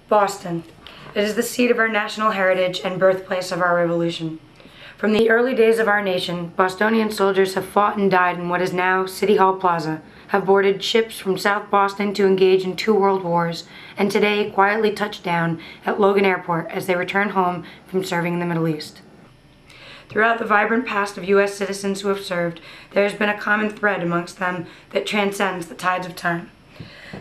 Boston. It is the seat of our national heritage and birthplace of our revolution. From the early days of our nation, Bostonian soldiers have fought and died in what is now City Hall Plaza, have boarded ships from South Boston to engage in 2 world wars, and today quietly touch down at Logan Airport as they return home from serving in the Middle East. Throughout the vibrant past of U.S. citizens who have served, there has been a common thread amongst them that transcends the tides of time.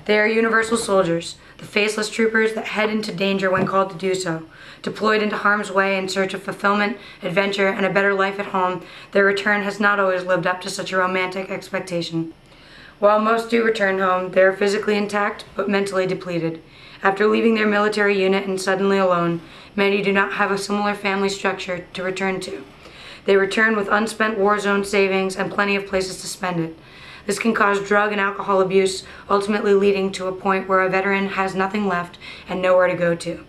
They are universal soldiers, the faceless troopers that head into danger when called to do so. Deployed into harm's way in search of fulfillment, adventure, and a better life at home, their return has not always lived up to such a romantic expectation. While most do return home, they are physically intact but mentally depleted. After leaving their military unit and suddenly alone, many do not have a similar family structure to return to. They return with unspent war zone savings and plenty of places to spend it. This can cause drug and alcohol abuse, ultimately leading to a point where a veteran has nothing left and nowhere to go to.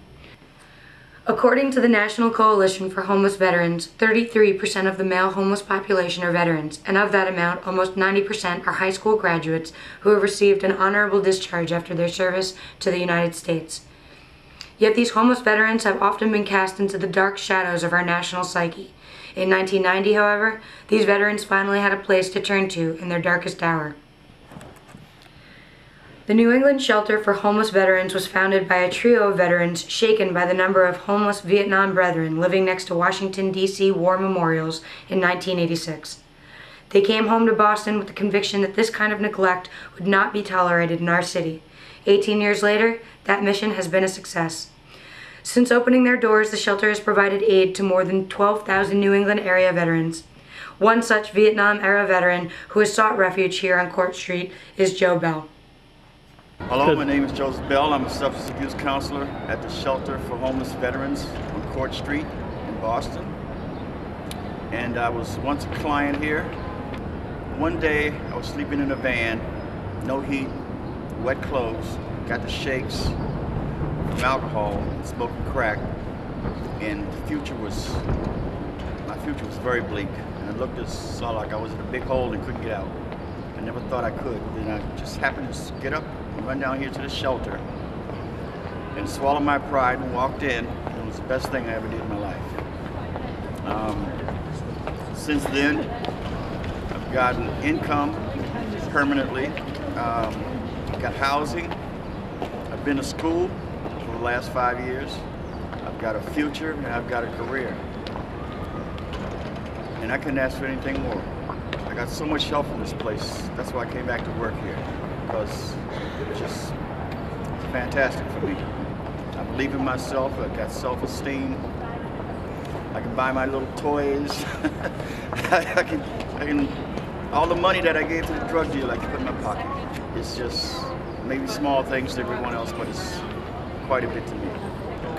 According to the National Coalition for Homeless Veterans, 33% of the male homeless population are veterans, and of that amount, almost 90% are high school graduates who have received an honorable discharge after their service to the United States. Yet these homeless veterans have often been cast into the dark shadows of our national psyche. In 1990, however, these veterans finally had a place to turn to in their darkest hour. The New England Shelter for Homeless Veterans was founded by a trio of veterans shaken by the number of homeless Vietnam brethren living next to Washington, D.C. war memorials in 1986. They came home to Boston with the conviction that this kind of neglect would not be tolerated in our city. 18 years later, that mission has been a success. Since opening their doors, the shelter has provided aid to more than 12,000 New England area veterans. One such Vietnam-era veteran who has sought refuge here on Court Street is Joe Bell. Hello, my name is Joseph Bell. I'm a substance abuse counselor at the Shelter for Homeless Veterans on Court Street in Boston. And I was once a client here. One day I was sleeping in a van, no heat, wet clothes, got the shakes from alcohol and smoking crack, and my future was very bleak. And I looked and saw like I was in a big hole and couldn't get out. I never thought I could. Then I just happened to get up and run down here to the shelter and swallow my pride and walked in. It was the best thing I ever did in my life. Since then, I've gotten income permanently, got housing, I've been to school for the last 5 years, I've got a future, and I've got a career. And I couldn't ask for anything more. I got so much help from this place. That's why I came back to work here, because it's just fantastic for me. I believe in myself. I've got self-esteem. I can buy my little toys. I can. All the money that I gave to the drug dealer, I can put in my pocket. It's just maybe small things to everyone else, but it's quite a bit to me.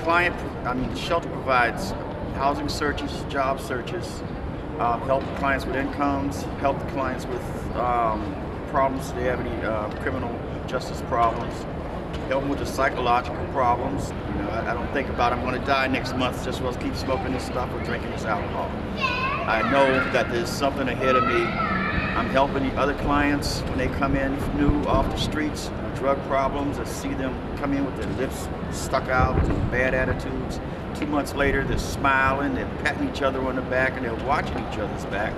The shelter provides housing searches, job searches, help the clients with incomes, help the clients with problems if they have any criminal justice problems, help them with the psychological problems. You know, I don't think about I'm going to die next month just as keep smoking this stuff or drinking this alcohol. I know that there's something ahead of me. I'm helping the other clients when they come in new off the streets, drug problems. I see them come in with their lips stuck out, bad attitudes. 2 months later, they're smiling, they're patting each other on the back, and they're watching each other's back.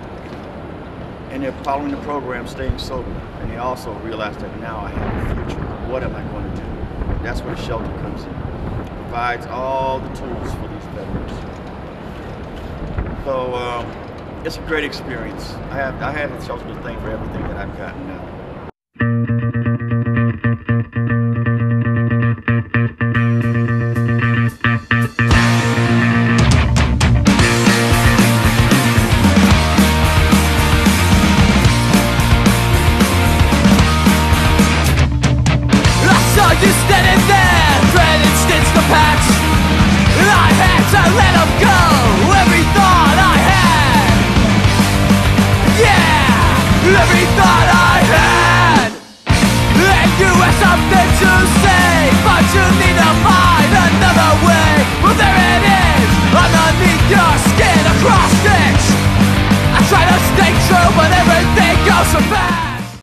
And they're following the program, staying sober. And they also realize that now I have a future. What am I going to do? That's where the shelter comes in. It provides all the tools for these veterans. So it's a great experience. I have the shelter to thank for everything that I've gotten now. You standing there, dreading stitch the patch. I had to let him go, every thought I had. Yeah, every thought I had. And you had something to say, but you need to find another way. Well, there it is, underneath your skin, a cross stitch. I try to stay true, but everything goes so fast.